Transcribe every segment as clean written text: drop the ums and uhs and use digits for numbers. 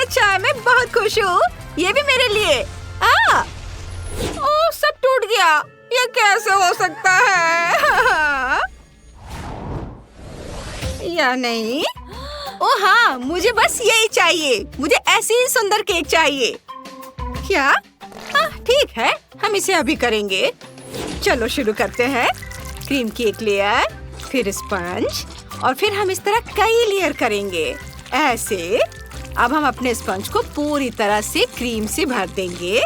अच्छा है, मैं बहुत खुश हूँ। ये भी मेरे लिए। ओह, सब टूट गया। ये कैसे हो सकता है? या नहीं? ओह हाँ, मुझे बस यही चाहिए। मुझे ऐसी ही सुंदर केक चाहिए। क्या? ठीक है, हम इसे अभी करेंगे। चलो शुरू करते हैं। क्रीम की एक लेयर, फिर स्पंज, और फिर हम इस तरह कई लेयर करेंगे। ऐसे। अब हम अपने स्पंज को पूरी तरह से क्रीम से भर देंगे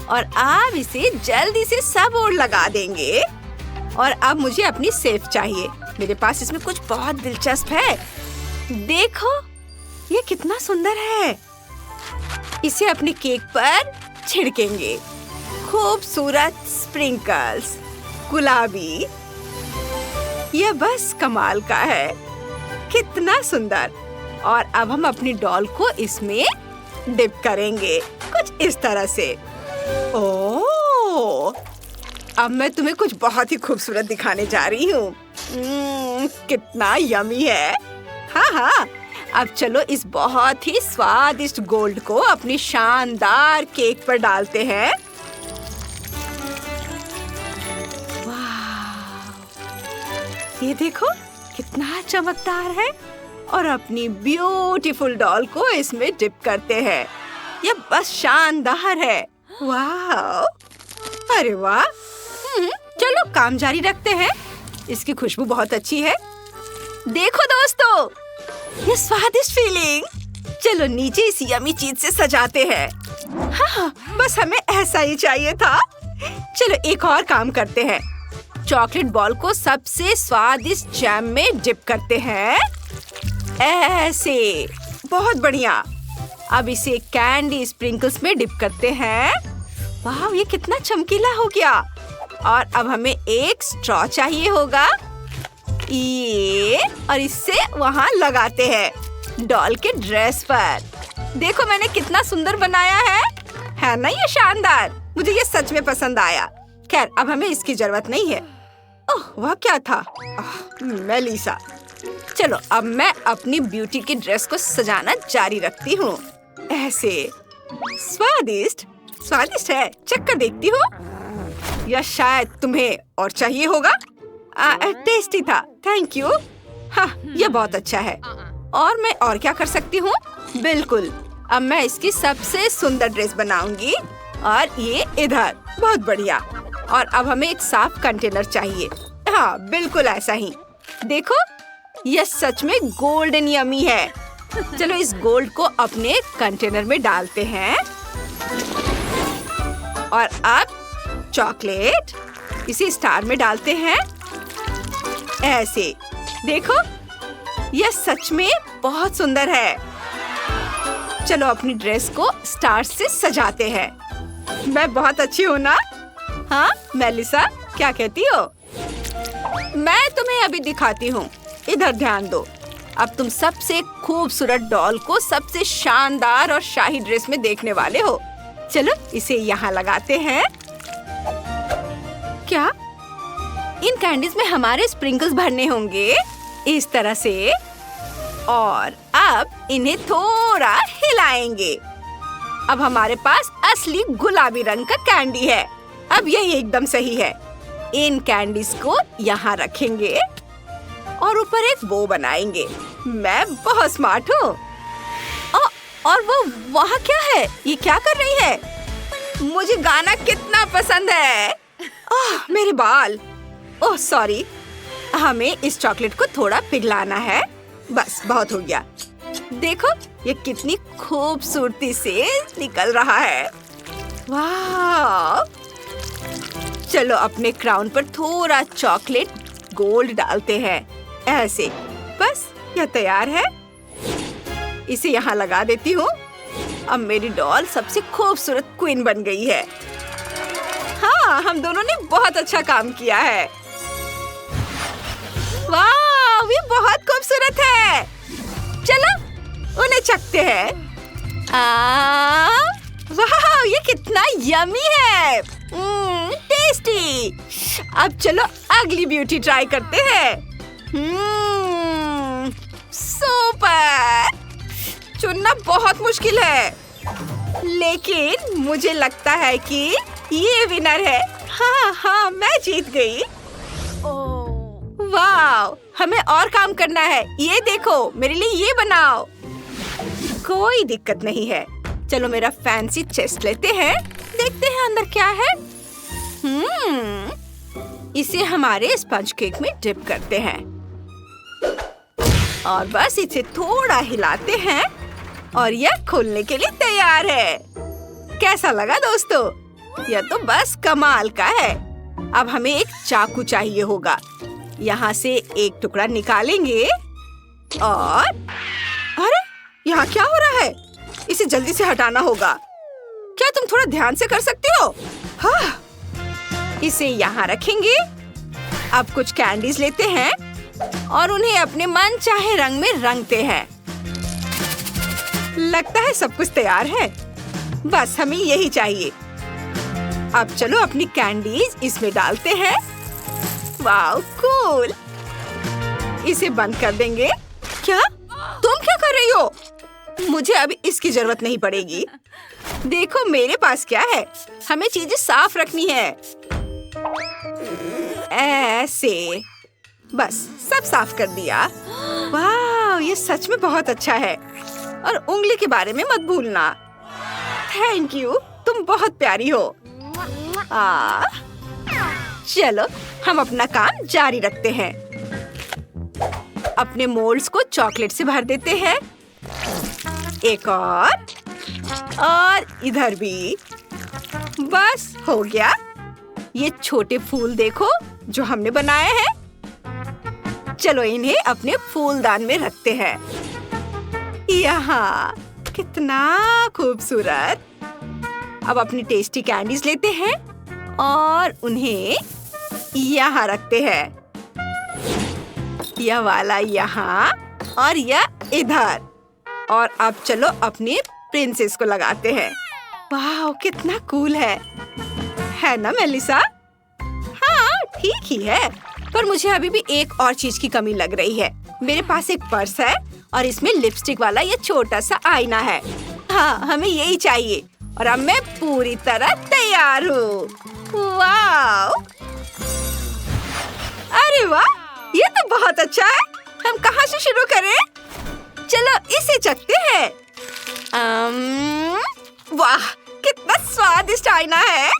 और अब इसे जल्दी से सब ओर लगा देंगे। और अब मुझे अपनी सेफ चाहिए। मेरे पास इसमें कुछ बहुत दिलचस्प है। देखो, ये कितना सुंदर है। इसे अपने केक पर छिड़केंगे। खूबसूरत स्प्रिंकल्स, गुलाबी। यह बस कमाल का है। कितना सुंदर। और अब हम अपनी डॉल को इसमें डिप करेंगे, कुछ इस तरह से। ओह, अब मैं तुम्हें कुछ बहुत ही खूबसूरत दिखाने जा रही हूँ। कितना यमी है। हाँ, अब चलो इस बहुत ही स्वादिष्ट गोल्ड को अपनी शानदार केक पर डालते हैं। वाह, ये देखो कितना चमकदार है। और अपनी ब्यूटीफुल डॉल को इसमें डिप करते हैं। ये बस शानदार है। वाह, अरे वाह। चलो काम जारी रखते हैं। इसकी खुशबू बहुत अच्छी है। देखो दोस्तों, ये स्वादिष्ट फीलिंग। चलो नीचे इस यमी चीज से सजाते हैं। हाँ, बस हमें ऐसा ही चाहिए था। चलो एक और काम करते हैं। चॉकलेट बॉल को सबसे स्वादिष्ट जैम में डिप करते हैं। ऐसे। बहुत बढ़िया। अब इसे कैंडी स्प्रिंकल्स में डिप करते हैं। वाह, ये कितना चमकीला हो गया। और अब हमें एक स्ट्रॉ चाहिए होगा। ये, और इससे वहाँ लगाते हैं डॉल के ड्रेस पर। देखो मैंने कितना सुंदर बनाया है ना? ये शानदार। मुझे ये सच में पसंद आया। खैर, अब हमें इसकी जरूरत नहीं है। ओह, वह क्या था? मेलिसा। चलो अब मैं अपनी ब्यूटी की ड्रेस को सजाना जारी रखती हूँ। ऐसे। स्वादिष्ट है। चेक कर देखती हूँ। या शायद तुम्हें और चाहिए होगा। टेस्टी था। Thank you. हाँ, यह बहुत अच्छा है। और मैं और क्या कर सकती हूँ? बिल्कुल, अब मैं इसकी सबसे सुंदर ड्रेस बनाऊंगी। और ये इधर। बहुत बढ़िया। और अब हमें एक साफ कंटेनर चाहिए। हाँ, बिल्कुल ऐसा ही। देखो, यह सच में गोल्डन यमी है। चलो इस गोल्ड को अपने कंटेनर में डालते हैं। और अब चॉकलेट, इसे स्टार में डालते हैं। ऐसे। देखो, यह सच में बहुत सुंदर है। चलो अपनी ड्रेस को स्टार से सजाते हैं। मैं बहुत अच्छी हूँ ना? हाँ मेलिसा, क्या कहती हो? मैं तुम्हें अभी दिखाती हूँ। इधर ध्यान दो। अब तुम सबसे खूबसूरत डॉल को सबसे शानदार और शाही ड्रेस में देखने वाले हो। चलो इसे यहाँ लगाते हैं। क्या? इन कैंडीज में हमारे स्प्रिंकल्स भरने होंगे इस तरह से। और अब इन्हें थोड़ा हिलाएंगे। अब हमारे पास असली गुलाबी रंग का कैंडी है। अब यही एकदम सही है। इन कैंडीज को यहाँ रखेंगे और ऊपर एक बो बनाएंगे। मैं बहुत स्मार्ट हूँ। और वो वहाँ क्या है? ये क्या कर रही है? मुझे गाना कितना पसंद है। मेरे बाल। Oh sorry. हमें इस चॉकलेट को थोड़ा पिघलाना है। बस बहुत हो गया। देखो ये कितनी खूबसूरती से निकल रहा है। वाह! चलो अपने क्राउन पर थोड़ा चॉकलेट गोल्ड डालते हैं। ऐसे। बस यह तैयार है। इसे यहाँ लगा देती हूँ। अब मेरी डॉल सबसे खूबसूरत क्वीन बन गई है। हाँ, हम दोनों ने बहुत अच्छा काम किया है। वाह, ये बहुत खूबसूरत है। चलो उन्हें चखते हैं। वाह, ये कितना यमी है। टेस्टी। अब चलो अगली ब्यूटी ट्राई करते हैं। सुपर। चुनना जीतना बहुत मुश्किल है, लेकिन मुझे लगता है कि ये विनर है। हाँ हाँ, मैं जीत गई। वाह, हमें और काम करना है। ये देखो, मेरे लिए ये बनाओ। कोई दिक्कत नहीं है। चलो मेरा फैंसी चेस्ट लेते हैं, देखते हैं अंदर क्या है। इसे हमारे स्पंज केक में डिप करते हैं और बस इसे थोड़ा हिलाते हैं और यह खोलने के लिए तैयार है। कैसा लगा दोस्तों? यह तो बस कमाल का है। अब हमें एक चाकू चाहिए होगा। यहाँ से एक टुकड़ा निकालेंगे और अरे, यहाँ क्या हो रहा है? इसे जल्दी से हटाना होगा। क्या तुम थोड़ा ध्यान से कर सकते हो? हाँ। इसे यहाँ रखेंगे। अब कुछ कैंडीज लेते हैं और उन्हें अपने मन चाहे रंग में रंगते हैं। लगता है सब कुछ तैयार है। बस हमें यही चाहिए। अब चलो अपनी कैंडीज इसमें डालते हैं। वाह, कूल। इसे बंद कर देंगे। क्या? तुम क्या कर रही हो? मुझे अभी इसकी जरूरत नहीं पड़ेगी। देखो मेरे पास क्या है। हमें चीजें साफ रखनी है। ऐसे बस सब साफ कर दिया। वाह, ये सच में बहुत अच्छा है। और उंगली के बारे में मत भूलना। थैंक यू, तुम बहुत प्यारी हो। चलो हम अपना काम जारी रखते हैं। अपने मोल्ड्स को चॉकलेट से भर देते हैं। एक और इधर भी। बस हो गया। ये छोटे फूल देखो जो हमने बनाए हैं। चलो इन्हें अपने फूलदान में रखते हैं। यहाँ कितना खूबसूरत। अब अपनी टेस्टी कैंडीज लेते हैं और उन्हें यहाँ रखते हैं। यह वाला यहाँ और यह इधर। और अब चलो अपने प्रिंसेस को लगाते हैं। वाह, कितना कूल है ना मेलिसा? हाँ, ठीक ही है, पर मुझे अभी भी एक और चीज की कमी लग रही है। मेरे पास एक पर्स है और इसमें लिपस्टिक वाला ये छोटा सा आईना है। हाँ, हमें यही चाहिए। और अब मैं पूरी तरह तैयार हूँ। वाह! अरे वाह, ये तो बहुत अच्छा है। हम कहाँ से शुरू करें? चलो इसे चखते हैं। वाह, कितना स्वादिष्ट आईना है।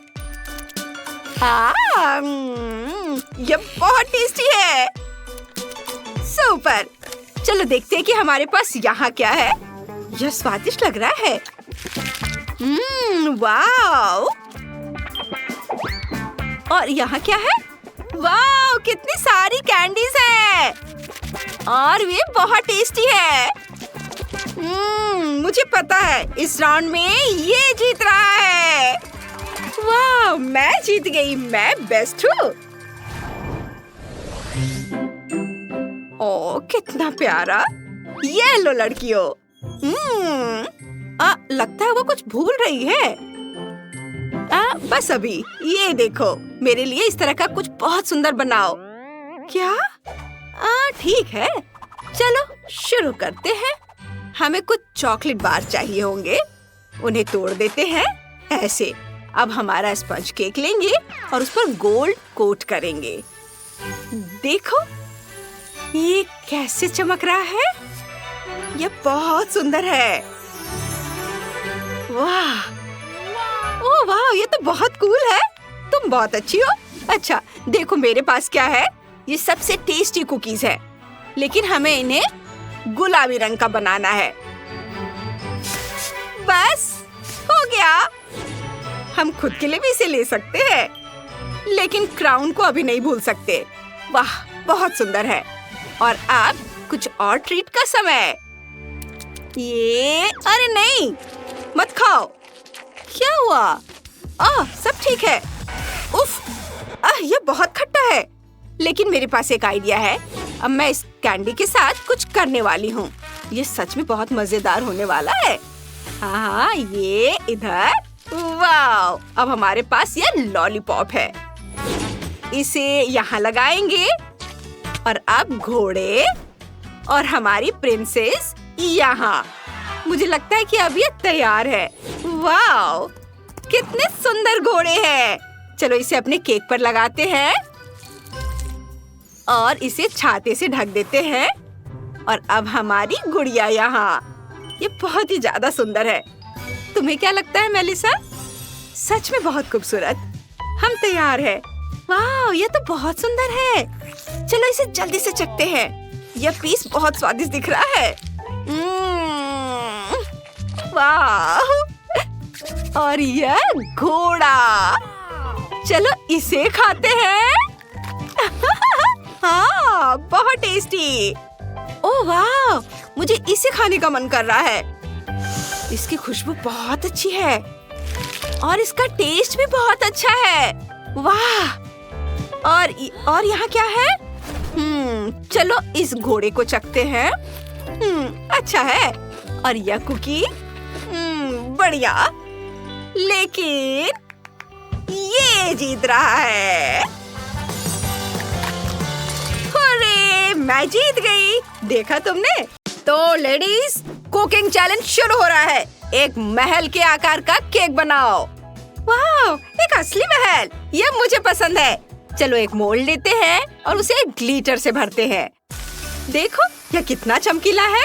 ये बहुत टेस्टी है। सुपर। चलो देखते हैं कि हमारे पास यहाँ क्या है। यह स्वादिष्ट लग रहा है। वाव! और यहाँ क्या है? वाव, कितनी सारी कैंडीज हैं और वे बहुत टेस्टी है। मुझे पता है इस राउंड में ये जीत रहा है। वाह, मैं जीत गई। मैं बेस्ट हूँ। ओह, कितना प्यारा। ये लो लड़कियों। लगता है वो कुछ भूल रही है। बस अभी ये देखो, मेरे लिए इस तरह का कुछ बहुत सुंदर बनाओ। क्या? ठीक है, चलो शुरू करते हैं। हमें कुछ चॉकलेट बार चाहिए होंगे। उन्हें तोड़ देते हैं ऐसे। अब हमारा स्पंज केक लेंगे और उस पर गोल्ड कोट करेंगे। देखो ये कैसे चमक रहा है। ये बहुत सुंदर है। वाह, ओह वाह, ये तो बहुत कूल है। तुम बहुत अच्छी हो। अच्छा देखो मेरे पास क्या है। ये सबसे टेस्टी कुकीज है, लेकिन हमें इन्हें गुलाबी रंग का बनाना है। बस हो गया। हम खुद के लिए भी इसे ले सकते हैं, लेकिन क्राउन को अभी नहीं भूल सकते। वाह, बहुत सुंदर है। और अब कुछ और ट्रीट का समय। ये अरे नहीं, मत खाओ। क्या हुआ? सब ठीक है। उफ, ये बहुत खट्टा है। लेकिन मेरे पास एक आइडिया है। अब मैं इस कैंडी के साथ कुछ करने वाली हूँ। ये सच में बहुत मजेदार होने वाला है। हाँ, ये इधर। वाव! अब हमारे पास ये लॉलीपॉप है। इसे यहाँ लगाएंगे और अब घोड़े और हमारी प्रिंसेस यहाँ। मुझे लगता है कि अब ये तैयार है। वाओ, कितने सुंदर घोड़े हैं। चलो इसे अपने केक पर लगाते हैं और इसे छाते से ढक देते हैं। और अब हमारी गुड़िया यहाँ। ये बहुत ही ज्यादा सुंदर है। तुम्हें क्या लगता है मेलिसा? सच में बहुत खूबसूरत। हम तैयार हैं। वाह, ये तो बहुत सुंदर है। चलो इसे जल्दी से चखते हैं। यह पीस बहुत स्वादिष्ट दिख रहा है। वाह, और यह घोड़ा। चलो इसे खाते हैं। हाँ, बहुत टेस्टी। ओह वाह, मुझे इसे खाने का मन कर रहा है। इसकी खुशबू बहुत अच्छी है और इसका टेस्ट भी बहुत अच्छा है। वाह, और यहाँ क्या है? चलो इस घोड़े को चखते हैं। अच्छा है। और यह कुकी? बढ़िया। लेकिन ये जीत रहा है। अरे, मैं जीत गई। देखा तुमने? तो लेडीज, कुकिंग चैलेंज शुरू हो रहा है। एक महल के आकार का केक बनाओ। वाह, एक असली महल। यह मुझे पसंद है। चलो एक मोल्ड लेते हैं और उसे ग्लिटर से भरते हैं। देखो, यह कितना चमकीला है।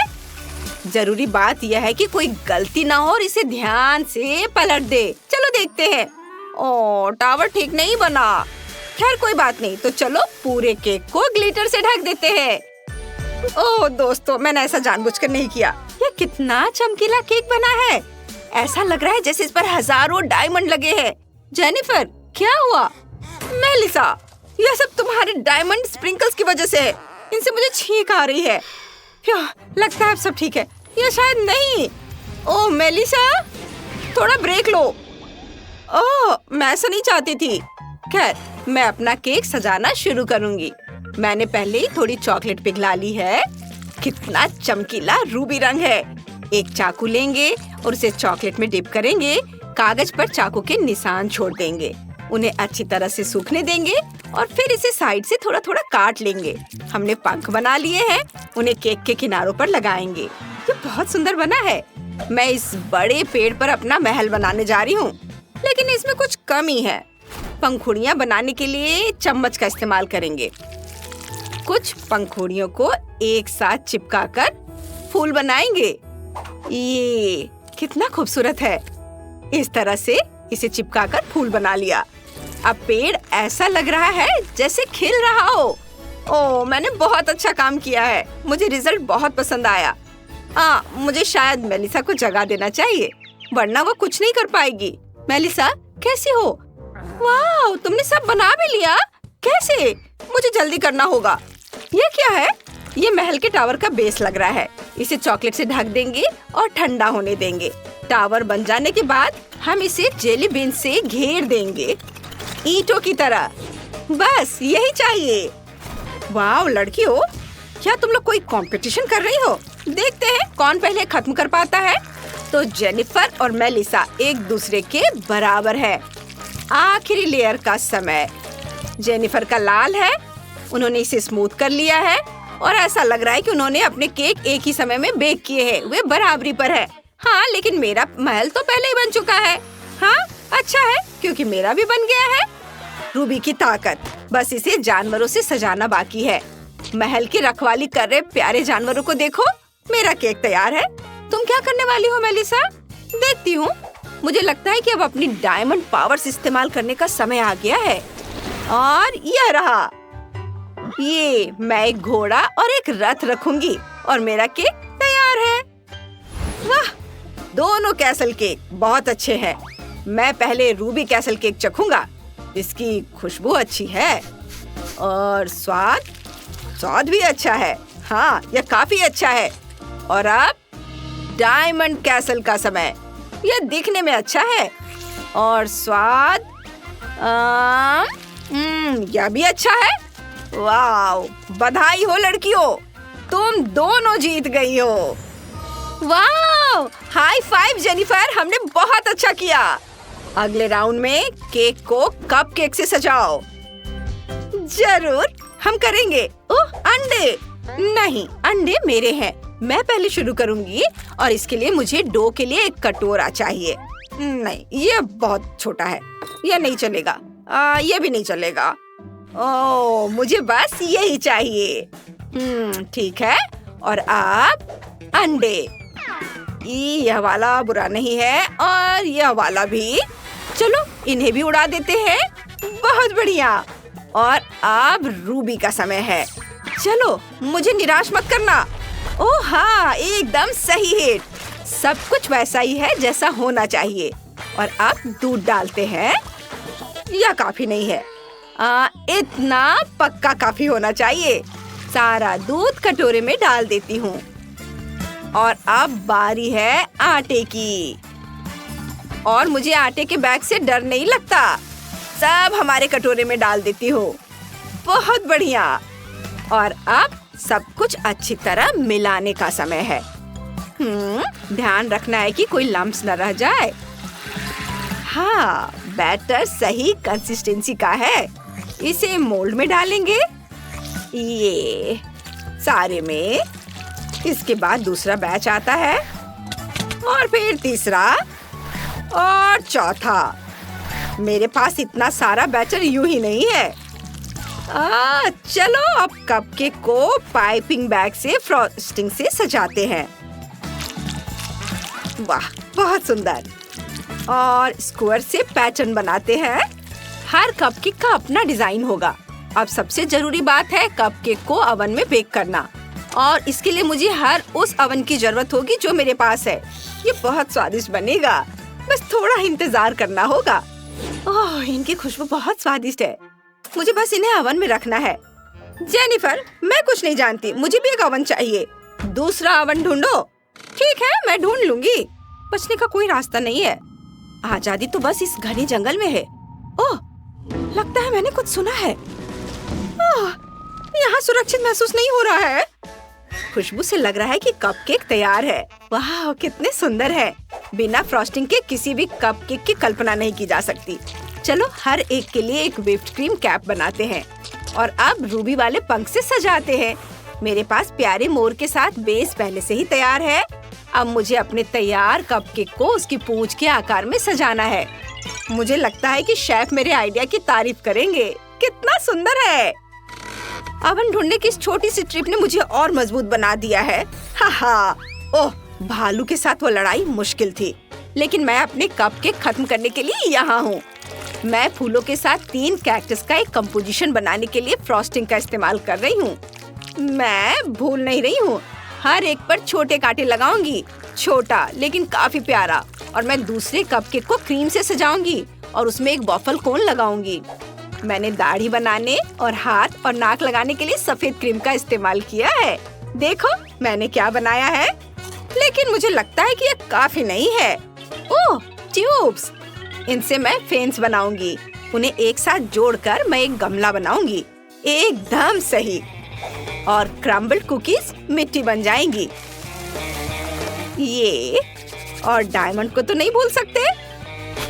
जरूरी बात यह है कि कोई गलती ना हो और इसे ध्यान से पलट दे। चलो देखते हैं। ओह, टावर ठीक नहीं बना। खैर कोई बात नहीं। तो चलो पूरे केक को ग्लिटर से ढक देते हैं। ओह दोस्तों, मैंने ऐसा जानबूझकर नहीं किया। यह कितना चमकीला केक बना है। ऐसा लग रहा है जैसे इस पर हजारों डायमंड लगे हैं। जेनिफर, क्या हुआ? मेलिसा, यह सब तुम्हारे डायमंड स्प्रिंकल्स की वजह से है। इनसे मुझे छींक आ रही है। लगता है अब सब ठीक है। या शायद नहीं। ओह मेलिसा, थोड़ा ब्रेक लो। ओह, मैं ऐसा नहीं चाहती थी। खैर, मैं अपना केक सजाना शुरू करूंगी। मैंने पहले ही थोड़ी चॉकलेट पिघला ली है। कितना चमकीला रूबी रंग है। एक चाकू लेंगे और उसे चॉकलेट में डिप करेंगे। कागज पर चाकू के निशान छोड़ देंगे। उन्हें अच्छी तरह से सूखने देंगे और फिर इसे साइड से थोड़ा थोड़ा काट लेंगे। हमने पंख बना लिए हैं। उन्हें केक के किनारों पर लगाएंगे। ये बहुत सुंदर बना है। मैं इस बड़े पेड़ पर अपना महल बनाने जा रही हूँ, लेकिन इसमें कुछ कमी है। पंखुड़ियाँ बनाने के लिए चम्मच का इस्तेमाल करेंगे। कुछ पंखुड़ियों को एक साथ चिपकाकर फूल बनाएंगे। ये कितना खूबसूरत है। इस तरह से इसे चिपकाकर फूल बना लिया। अब पेड़ ऐसा लग रहा है जैसे खिल रहा हो। ओह, मैंने बहुत अच्छा काम किया है। मुझे रिजल्ट बहुत पसंद आया। मुझे शायद मेलिसा को जगह देना चाहिए, वरना वो कुछ नहीं कर पाएगी। मेलिसा, कैसी हो? वाह, तुमने सब बना भी लिया। कैसे? मुझे जल्दी करना होगा। ये क्या है? ये महल के टावर का बेस लग रहा है। इसे चॉकलेट से ढक देंगे और ठंडा होने देंगे। टावर बन जाने के बाद हम इसे जेली बीन से घेर देंगे, ईंटों की तरह। बस यही चाहिए। वाह लड़कियों, क्या तुम लोग कोई कंपटीशन कर रही हो? देखते हैं कौन पहले खत्म कर पाता है। तो जेनिफर और मेलिसा एक दूसरे के बराबर है। आखिरी लेयर का समय। जेनिफर का लाल है। उन्होंने इसे स्मूथ कर लिया है और ऐसा लग रहा है कि उन्होंने अपने केक एक ही समय में बेक किए हैं। वे बराबरी पर है। हाँ, लेकिन मेरा महल तो पहले ही बन चुका है। हाँ, अच्छा है क्योंकि मेरा भी बन गया है। रूबी की ताकत। बस इसे जानवरों से सजाना बाकी है। महल की रखवाली कर रहे प्यारे जानवरों को देखो। मेरा केक तैयार है। तुम क्या करने वाली हो मेलिसा? देखती हूँ। मुझे लगता है कि अब अपनी डायमंड पावर्स इस्तेमाल करने का समय आ गया है। और यह रहा। ये मैं एक घोड़ा और एक रथ रखूंगी और मेरा केक तैयार है। वाह, दोनों कैसल केक बहुत अच्छे हैं। मैं पहले रूबी कैसल केक चखूंगा। इसकी खुशबू अच्छी है और स्वाद भी अच्छा है। हाँ, यह काफी अच्छा है। और अब डायमंड कैसल का समय। यह दिखने में अच्छा है और स्वाद यह भी अच्छा है। वाव, बधाई हो लड़कियों, तुम दोनों जीत गई हो। वाव, हाई फाइव जेनिफर, हमने बहुत अच्छा किया। अगले राउंड में केक को कपकेक से सजाओ। जरूर, हम करेंगे। ओह, अंडे नहीं, अंडे मेरे हैं। मैं पहले शुरू करूंगी और इसके लिए मुझे डो के लिए एक कटोरा चाहिए। नहीं, ये बहुत छोटा है, ये नहीं चलेगा। ये भी नहीं चलेगा। ओह, मुझे बस यही चाहिए। ठीक है। और अब अंडे। यह वाला बुरा नहीं है और यह वाला भी। चलो इन्हें भी उड़ा देते हैं। बहुत बढ़िया। और अब रूबी का समय है। चलो, मुझे निराश मत करना। ओह हाँ, एकदम सही हिट। सब कुछ वैसा ही है जैसा होना चाहिए। और अब दूध डालते हैं। यह काफी नहीं है। इतना पक्का काफी होना चाहिए। सारा दूध कटोरे में डाल देती हूँ। और अब बारी है आटे की। और मुझे आटे के बैग से डर नहीं लगता। सब हमारे कटोरे में डाल देती हूँ। बहुत बढ़िया। और अब सब कुछ अच्छी तरह मिलाने का समय है। ध्यान रखना है कि कोई लम्प्स न रह जाए। हाँ, बैटर सही कंसिस्टेंसी का है। इसे मोल्ड में डालेंगे। ये सारे में। इसके बाद दूसरा बैच आता है और फिर तीसरा और चौथा। मेरे पास इतना सारा बैटर यूं ही नहीं है। चलो अब कपकेक को पाइपिंग बैग से फ्रॉस्टिंग से सजाते हैं। वाह, बहुत सुंदर। और स्क्वायर से पैटर्न बनाते हैं। हर कपकेक का अपना डिजाइन होगा। अब सबसे जरूरी बात है कपकेक को ओवन में बेक करना। और इसके लिए मुझे हर उस ओवन की जरूरत होगी जो मेरे पास है। ये बहुत स्वादिष्ट बनेगा। बस थोड़ा इंतजार करना होगा। ओह, इनकी खुशबू बहुत स्वादिष्ट है। मुझे बस इन्हें ओवन में रखना है। जेनिफर, मैं कुछ नहीं जानती, मुझे भी एक ओवन चाहिए। दूसरा ओवन ढूंढो। ठीक है, मैं ढूंढ लूंगी। बचने का कोई रास्ता नहीं है। आजादी तो बस इस घने जंगल में है। ओह, लगता है मैंने कुछ सुना है। यहाँ सुरक्षित महसूस नहीं हो रहा है। खुशबू से लग रहा है कि कपकेक तैयार है। वाह, कितने सुंदर है। बिना फ्रॉस्टिंग के किसी भी कपकेक की कल्पना नहीं की जा सकती। चलो हर एक के लिए एक व्हिप्ड क्रीम कैप बनाते हैं। और अब रूबी वाले पंख से सजाते हैं। मेरे पास प्यारे मोर के साथ बेस पहले से ही तैयार है। अब मुझे अपने तैयार कपकेक को उसकी पूंछ के आकार में सजाना है। मुझे लगता है कि शेफ मेरे आइडिया की तारीफ करेंगे। कितना सुंदर है। ओवन ढूंढने की इस छोटी सी ट्रिप ने मुझे और मजबूत बना दिया है। हा। ओह, भालू के साथ वो लड़ाई मुश्किल थी, लेकिन मैं अपने कपकेक खत्म करने के लिए यहाँ हूँ। मैं फूलों के साथ 3 कैक्टस का एक कंपोजिशन बनाने के लिए फ्रॉस्टिंग का इस्तेमाल कर रही हूँ। मैं भूल नहीं रही हूँ। हर एक पर छोटे कांटे लगाऊंगी। छोटा लेकिन काफी प्यारा। और मैं दूसरे कपकेक को क्रीम से सजाऊंगी और उसमें एक वॉफल कोन लगाऊंगी। मैंने दाढ़ी बनाने और हाथ और नाक लगाने के लिए सफेद क्रीम का इस्तेमाल किया है। देखो मैंने क्या बनाया है। लेकिन मुझे लगता है कि ये काफी नहीं है। ओह, ट्यूब्स। इनसे मैं फेंस बनाऊंगी। उन्हें एक साथ जोड़कर मैं एक गमला बनाऊंगी। एकदम सही। और क्रम्बल्ड कुकीज मिट्टी बन जाएंगी। ये और डायमंड को तो नहीं भूल सकते।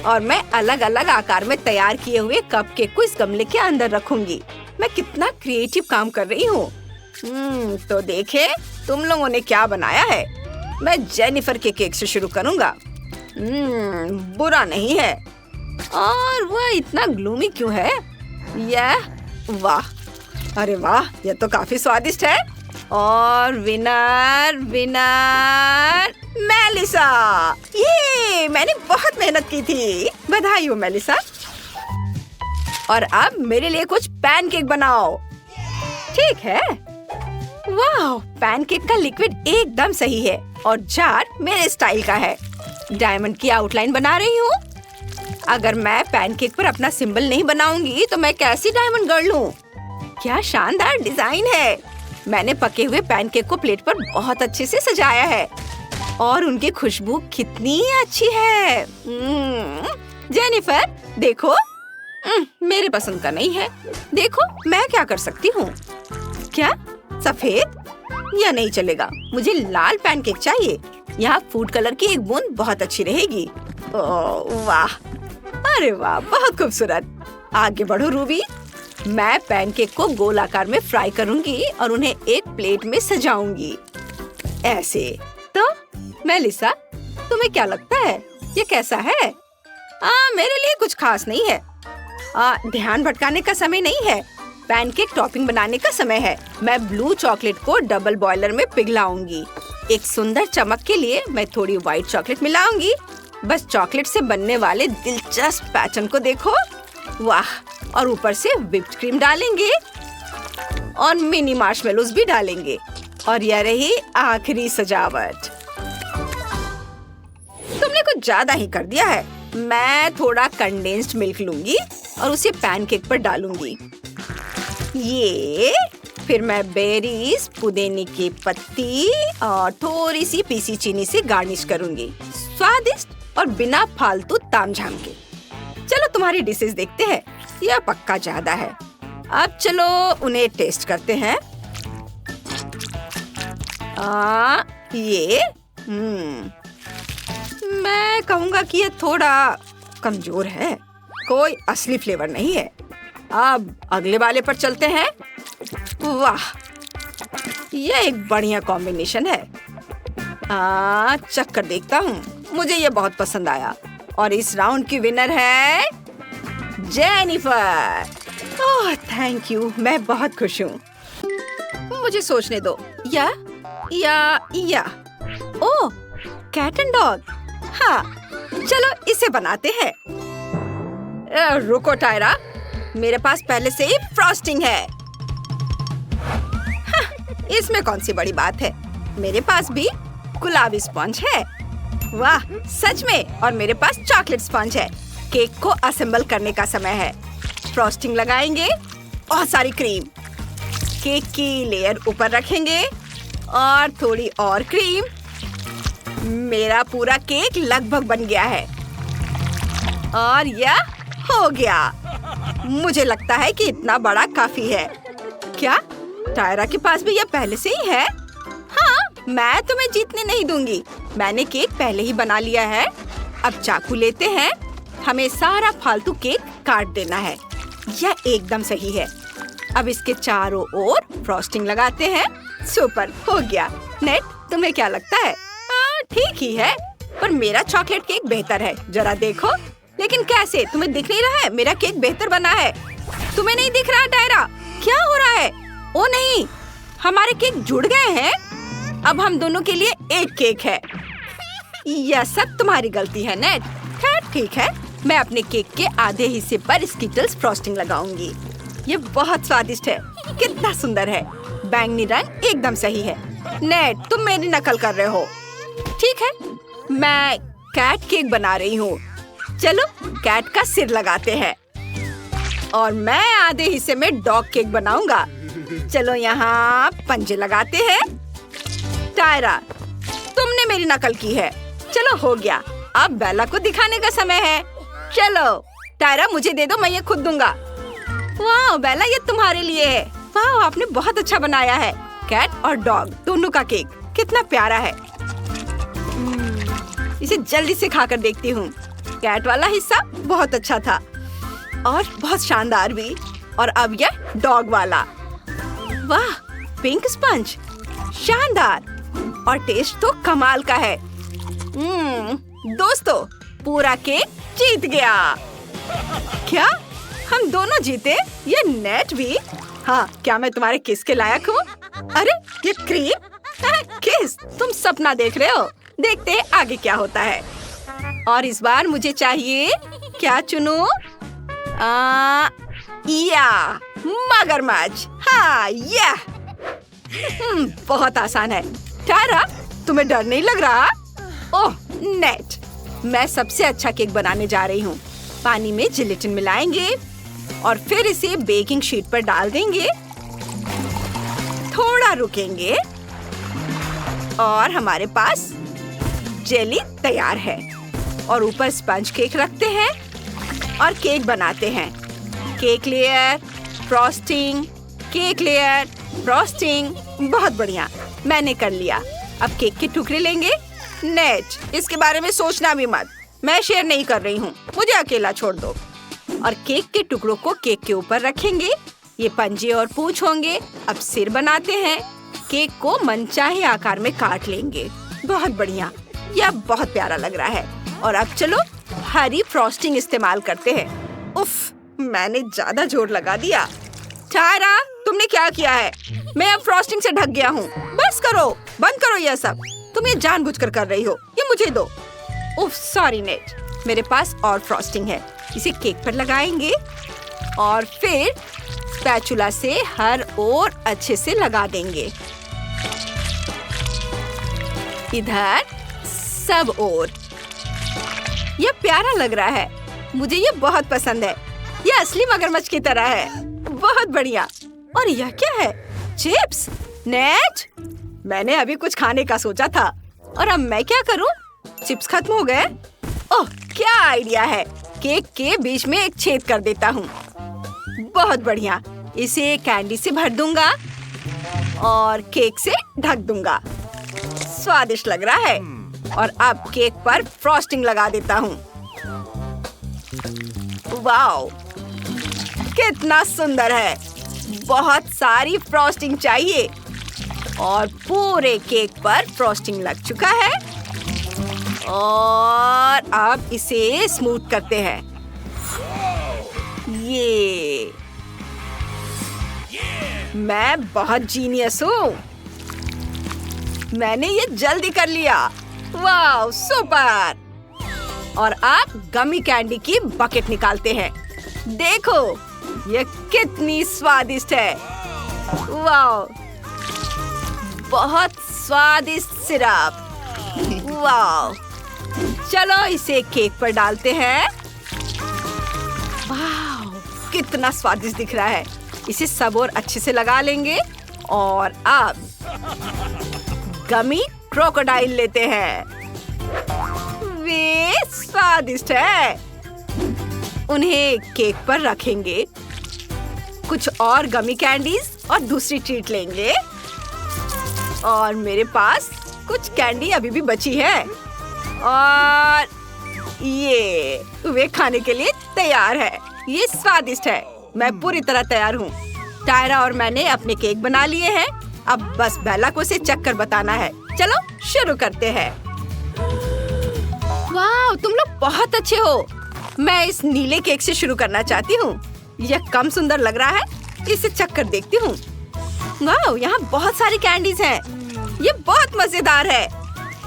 और मैं अलग अलग आकार में तैयार किए हुए कपकेक को इस गमले के अंदर रखूंगी। मैं कितना क्रिएटिव काम कर रही हूँ। तो देखे तुम लोगों ने क्या बनाया है। मैं जेनिफर के केक से शुरू करूँगा। बुरा नहीं है। और वह इतना ग्लूमी क्यों है। यह वाह, अरे वाह, यह तो काफी स्वादिष्ट है। और विनर मेलिसा। ये मैंने बहुत मेहनत की थी। बधाई हो मेलिसा। और अब मेरे लिए कुछ पैनकेक बनाओ। ठीक है। वाह, पैनकेक का लिक्विड एकदम सही है और जार मेरे स्टाइल का है। डायमंड की आउटलाइन बना रही हूँ। अगर मैं पैनकेक पर अपना सिंबल नहीं बनाऊंगी तो मैं कैसी डायमंड गर्ल हूँ। क्या शानदार डिजाइन है। मैंने पके हुए पैनकेक को प्लेट पर बहुत अच्छे से सजाया है और उनकी खुशबू कितनी अच्छी है। जेनिफर देखो, मेरे पसंद का नहीं है। देखो मैं क्या कर सकती हूँ। क्या सफेद? यह नहीं चलेगा। मुझे लाल पैनकेक चाहिए। यहाँ फूड कलर की एक बूंद बहुत अच्छी रहेगी। ओह वाह, अरे वाह, बहुत खूबसूरत। आगे बढ़ो रूबी। मैं पैनकेक को गोल आकार में फ्राई करूंगी और उन्हें एक प्लेट में सजाऊंगी। ऐसे। तो मेलिसा, तुम्हें क्या लगता है ये कैसा है? मेरे लिए कुछ खास नहीं है। ध्यान भटकाने का समय नहीं है, पैनकेक टॉपिंग बनाने का समय है। मैं ब्लू चॉकलेट को डबल बॉयलर में पिघलाऊंगी। एक सुंदर चमक के लिए मैं थोड़ी व्हाइट चॉकलेट मिलाऊंगी। बस चॉकलेट से बनने वाले दिलचस्प पैटर्न को देखो, वाह! और ऊपर से व्हिप्ड क्रीम डालेंगे और मिनी मार्शमेलोज भी डालेंगे। और यह रही आखिरी सजावट। तुमने कुछ ज्यादा ही कर दिया है। मैं थोड़ा कंडेंस्ड मिल्क लूंगी और उसे पैनकेक पर डालूंगी। ये फिर मैं बेरीज, पुदीने की पत्ती और थोड़ी सी पीसी चीनी से गार्निश करूंगी। स्वादिष्ट और बिना फालतू तामझाम के। चलो तुम्हारी डिशेस देखते हैं। यह पक्का ज्यादा है। अब चलो उन्हें टेस्ट करते हैं। ये मैं कहूँगा कि ये थोड़ा कमजोर है। कोई असली फ्लेवर नहीं है। अब अगले वाले पर चलते हैं। वाह, ये एक बढ़िया कॉम्बिनेशन है। चख कर देखता हूँ। मुझे ये बहुत पसंद आया। और इस राउंड की विनर है जेनिफर। ओह थैंक यू, मैं बहुत खुश हूँ। मुझे सोचने दो। या ओह, कैट एंड डॉग। हाँ, चलो इसे बनाते हैं। रुको टायरा, मेरे पास पहले से ही फ्रॉस्टिंग है। इसमें कौन सी बड़ी बात है। मेरे पास भी गुलाबी स्पंज है। वाह सच में। और मेरे पास चॉकलेट स्पंज है। केक को असेंबल करने का समय है। फ्रॉस्टिंग लगाएंगे, बहुत सारी क्रीम, केक की लेयर ऊपर रखेंगे और थोड़ी और क्रीम। मेरा पूरा केक लगभग बन गया है और यह हो गया। मुझे लगता है कि इतना बड़ा काफी है। क्या टायरा के पास भी यह पहले से ही है? हाँ, मैं तुम्हें जीतने नहीं दूंगी। मैंने केक पहले ही बना लिया है। अब चाकू लेते हैं। हमें सारा फालतू केक काट देना है। यह एकदम सही है। अब इसके चारों ओर फ्रॉस्टिंग लगाते हैं। सुपर, हो गया। नेट, तुम्हें क्या लगता है? ठीक ही है, पर मेरा चॉकलेट केक बेहतर है। जरा देखो। लेकिन कैसे? तुम्हें दिख नहीं रहा है? मेरा केक बेहतर बना है। तुम्हें नहीं दिख रहा टायरा? क्या हो रहा है? ओ नहीं, हमारे केक जुड़ गए हैं। अब हम दोनों के लिए एक केक है। यह सब तुम्हारी गलती है नेट। खैर ठीक है, मैं अपने केक के आधे हिस्से पर स्किटल्स फ्रॉस्टिंग लगाऊंगी। ये बहुत स्वादिष्ट है। कितना सुंदर है। बैंगनी रंग एकदम सही है। नेट, तुम मेरी नकल कर रहे हो। ठीक है, मैं कैट केक बना रही हूँ। चलो कैट का सिर लगाते हैं। और मैं आधे हिस्से में डॉग केक बनाऊंगा। चलो यहाँ पंजे लगाते हैं। टायरा, तुमने मेरी नकल की है। चलो हो गया। अब बेला को दिखाने का समय है। चलो टायरा, मुझे दे दो, मैं ये खुद दूंगा। वाह बेला, ये तुम्हारे लिए है। वाह, आपने बहुत अच्छा बनाया है। कैट और डॉग दोनों का केक कितना प्यारा है। इसे जल्दी से खाकर देखती हूँ। कैट वाला हिस्सा बहुत अच्छा था और बहुत शानदार भी। और अब यह डॉग वाला। वाह, पिंक स्पंज, शानदार। और टेस्ट तो कमाल का है। दोस्तों, पूरा केक जीत गया। क्या हम दोनों जीते? ये नेट भी? हाँ, क्या मैं तुम्हारे किस के लायक हूँ? अरे ये क्रीम किस? तुम सपना देख रहे हो। देखते हैं आगे क्या होता है। और इस बार मुझे चाहिए, क्या चुनूं? या मगरमच्छ। हाँ, यह बहुत आसान है। टायरा, तुम्हें डर नहीं लग रहा? ओह नेट, मैं सबसे अच्छा केक बनाने जा रही हूँ। पानी में जिलेटिन मिलाएंगे और फिर इसे बेकिंग शीट पर डाल देंगे। थोड़ा रुकेंगे और हमारे पास जेली तैयार है। और ऊपर स्पंज केक रखते हैं और केक बनाते हैं। Cake layer, frosting, cake layer, frosting. बहुत बढ़िया, मैंने कर लिया। अब केक के टुकड़े लेंगे। नेट, इसके बारे में सोचना भी मत। मैं शेयर नहीं कर रही हूँ, मुझे अकेला छोड़ दो। और केक के टुकड़ों को केक के ऊपर रखेंगे। ये पंजे और पूंछ होंगे। अब सिर बनाते हैं। केक को मनचाहे आकार में काट लेंगे। बहुत बढ़िया, यह बहुत प्यारा लग रहा है। और अब चलो हरी फ्रॉस्टिंग इस्तेमाल करते हैं। उफ, मैंने ज्यादा जोर लगा दिया। टायरा, तुमने क्या किया है? मैं अब फ्रॉस्टिंग से ढक गया हूँ। बस करो, बंद करो यह सब। तुम ये जानबूझकर कर रही हो। ये मुझे दो। उफ, सॉरी नेट। मेरे पास और फ्रॉस्टिंग है। इसे केक पर लगाएंगे और फिर स्पैचुला से हर ओर अच्छे से लगा देंगे। इधर सब ओर। यह प्यारा लग रहा है। मुझे ये बहुत पसंद है। यह असली मगरमच्छ की तरह है। बहुत बढ़िया। और यह क्या है? चिप्स? नेट, मैंने अभी कुछ खाने का सोचा था और अब मैं क्या करूं? चिप्स खत्म हो गए। ओह, क्या आइडिया है। केक के बीच में एक छेद कर देता हूँ। बहुत बढ़िया। इसे कैंडी से भर दूंगा और केक से ढक दूंगा। स्वादिष्ट लग रहा है। और अब केक पर फ्रॉस्टिंग लगा देता हूँ। वाओ, कितना सुंदर है। बहुत सारी फ्रॉस्टिंग चाहिए और पूरे केक पर फ्रॉस्टिंग लग चुका है। और अब इसे स्मूथ करते हैं। ये मैं बहुत जीनियस हूँ। मैंने ये जल्दी कर लिया। वाह, सुपर। और अब गमी कैंडी की बकेट निकालते हैं। देखो ये कितनी स्वादिष्ट है। वाह, बहुत स्वादिष्ट सिरप। वाह, चलो इसे केक पर डालते हैं। वाह, कितना स्वादिष्ट दिख रहा है। इसे सब और अच्छे से लगा लेंगे और अब गमी क्रोकोडाइल लेते हैं। वे स्वादिष्ट है। उन्हें केक पर रखेंगे। कुछ और गमी कैंडीज और दूसरी ट्रीट लेंगे। और मेरे पास कुछ कैंडी अभी भी बची है और ये वे खाने के लिए तैयार है। ये स्वादिष्ट है। मैं पूरी तरह तैयार हूँ। टायरा और मैंने अपने केक बना लिए हैं। अब बस बेला को इसे चख कर बताना है। चलो शुरू करते हैं। वाह, तुम लोग बहुत अच्छे हो। मैं इस नीले केक से शुरू करना चाहती हूँ। यह कम सुंदर लग रहा है। इसे चख कर देखती हूँ। वाह, यहाँ बहुत सारी कैंडीज हैं। ये बहुत मजेदार है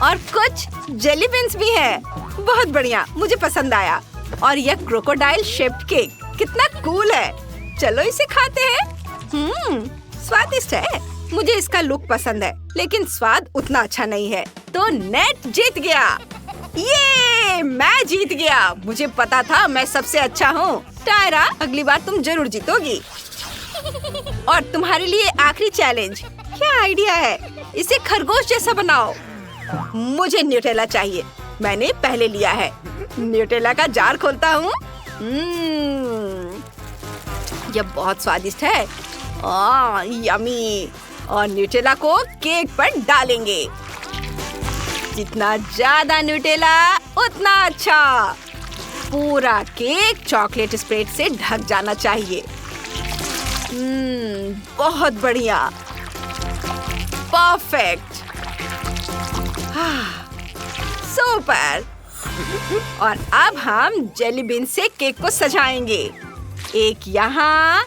और कुछ जेली बीन्स भी है। बहुत बढ़िया, मुझे पसंद आया। और यह क्रोकोडाइल शेप्ड केक कितना कूल है। चलो इसे खाते हैं। स्वादिष्ट है। मुझे इसका लुक पसंद है लेकिन स्वाद उतना अच्छा नहीं है। तो नेट जीत गया। ये मैं जीत गया। मुझे पता था मैं सबसे अच्छा हूँ। टायरा, अगली बार तुम जरूर जीतोगी। और तुम्हारे लिए आखिरी चैलेंज। क्या आइडिया है? इसे खरगोश जैसा बनाओ। मुझे न्यूटेला चाहिए। मैंने पहले लिया है। न्यूटेला का जार खोलता हूँ। यह बहुत स्वादिष्ट है। यमी। और न्यूटेला को केक पर डालेंगे। जितना ज्यादा न्यूटेला उतना अच्छा। पूरा केक चॉकलेट स्प्रेड से ढक जाना चाहिए। बहुत बढ़िया, परफेक्ट, सुपर। और अब हम जेली बीन से केक को सजाएंगे। एक यहाँ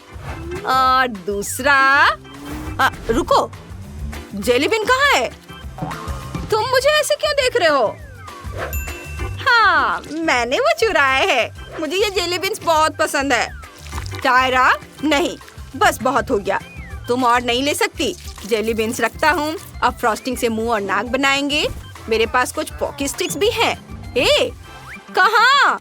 और दूसरा। रुको, जेली बीन कहाँ है? तुम मुझे ऐसे क्यों देख रहे हो? हाँ, मैंने वो चुराए हैं। मुझे ये जेली बीन्स बहुत पसंद है। टायरा, नहीं, बस बहुत हो गया। तुम और नहीं ले सकती। जेली बीन्स रखता हूँ। अब फ्रॉस्टिंग से मुंह और नाक बनाएंगे। मेरे पास कुछ पॉकी स्टिक्स भी हैं। कहाँ?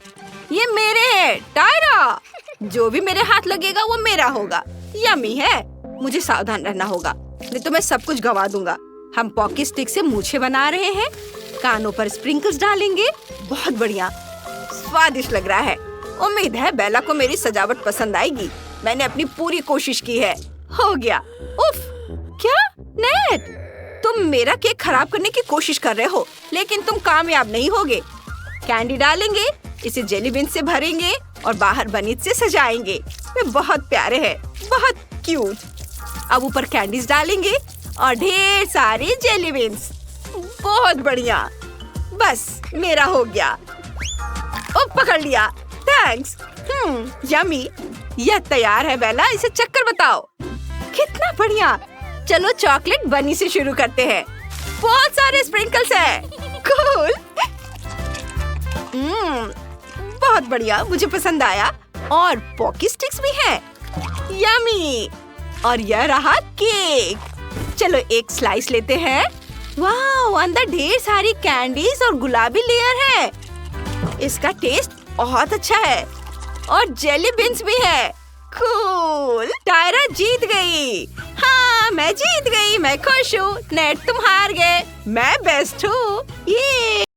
ये मेरे हैं। टायरा, जो भी मेरे हाथ लगेगा वो मेरा होगा। यम्मी है। मुझे सावधान रहना होगा, नहीं तो मैं सब कुछ गवा दूंगा। हम पॉकी स्टिक से मूछें बना रहे हैं। कानों पर स्प्रिंकल्स डालेंगे। बहुत बढ़िया, स्वादिष्ट लग रहा है। उम्मीद है बेला को मेरी सजावट पसंद आएगी। मैंने अपनी पूरी कोशिश की है। हो गया। उफ, क्या नेट, तुम मेरा केक खराब करने की कोशिश कर रहे हो लेकिन तुम कामयाब नहीं होगे। कैंडी डालेंगे, इसे जेली बीन से भरेंगे और बाहर बनीज से सजाएंगे। वे बहुत प्यारे हैं, बहुत क्यूट। अब ऊपर कैंडीज डालेंगे और ढेर सारी जेली बीन्स। बहुत बढ़िया, बस मेरा हो गया। ओ पकड़ लिया, थैंक्स। यम्मी। यह तैयार है बेला, इसे चक्कर बताओ। कितना बढ़िया। चलो चॉकलेट बनी से शुरू करते हैं। बहुत सारे स्प्रिंकल्स हैं। कूल। बहुत बढ़िया, मुझे पसंद आया। और पॉकी स्टिक्स भी हैं। यम्मी। और यह रहा केक। चलो एक स्लाइस लेते हैं। वाह, अंदर ढेर सारी कैंडीज और गुलाबी लेयर है। इसका टेस्ट बहुत अच्छा है। और जेली बीन्स भी है। कूल। टायरा जीत गई। हाँ, मैं जीत गई। मैं खुश हूँ। नेट तुम हार गए। मैं बेस्ट हूँ। ये